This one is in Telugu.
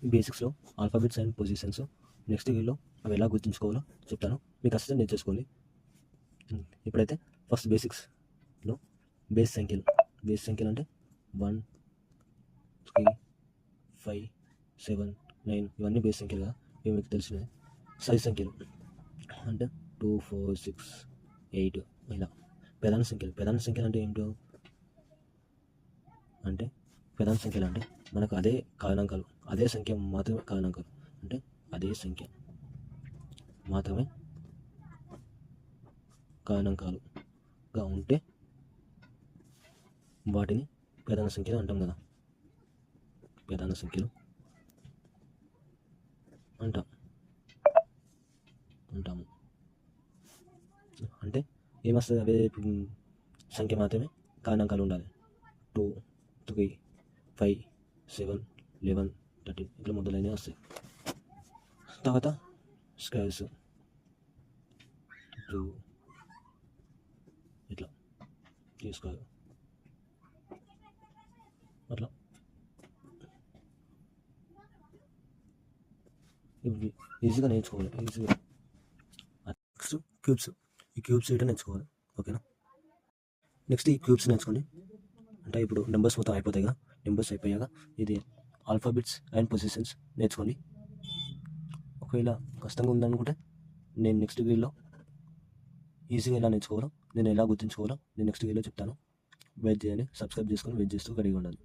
బేసిక్స్లో ఆల్ఫాబెట్స్ అండ్ పొజిషన్స్ నెక్స్ట్ వీడియోలో అవి ఎలా గుర్తుంచుకోవాలో చెప్తాను. మీకు అసలు నేర్చేసుకోవాలి. ఇప్పుడైతే ఫస్ట్ బేసిక్స్లో బేస్ సంఖ్యలు అంటే 1, 3, 5, 7, 9 ఇవన్నీ బేస్ సంఖ్యలుగా ఇవి మీకు తెలిసినవి. సైజ్ సంఖ్యలు అంటే 2, 4, 6, 8 ఇలా. ప్రధాన సంఖ్యలు అంటే ఏమిటో అంటే ప్రధాన సంఖ్యలు అంటే మనకు అదే కారణాంకాలు, అదే సంఖ్య మాత్రమే కారణాంకాలు, అంటే అదే సంఖ్య మాత్రమే కారణాంకాలుగా ఉంటే వాటిని ప్రధాన సంఖ్యలు అంటాం కదా. ప్రధాన సంఖ్యలు అంటాము. అంటే ఏమొస్తుంది, అవే సంఖ్య మాత్రమే కారణాంకాలు ఉండాలి. 2, 3, 5, 7, 11, 13 ఇట్లా మొదలైనవి వస్తాయి. తర్వాత స్క్వేర్స్ ఇట్లా తీసుకోవాలి. అట్లా ఇవి ఈజీగా నేర్చుకోవాలి. Next cubes. ఈ క్యూబ్స్ ఇట్లా నేర్చుకోవాలి. ఓకేనా. నెక్స్ట్ ఈ క్యూబ్స్ నేర్చుకోండి. అంటే ఇప్పుడు నెంబర్స్ మొత్తం అయిపోతాయి కదా. నెంబర్స్ అయిపోయాక ఇది ఆల్ఫాబెట్స్ అండ్ పొజిషన్స్ నేర్చుకోండి. ఒకవేళ కష్టంగా ఉందనుకుంటే నేను నెక్స్ట్ వీడియోలో ఈజీగా ఎలా నేర్చుకోవాలో, నేను ఎలా గుర్తుంచుకోవాలో నేను నెక్స్ట్ వీడియోలో చెప్తాను. వెయిట్ చేయండి. సబ్స్క్రైబ్ చేసుకొని వెయిట్ చేస్తూ రెడీగా ఉండాలి.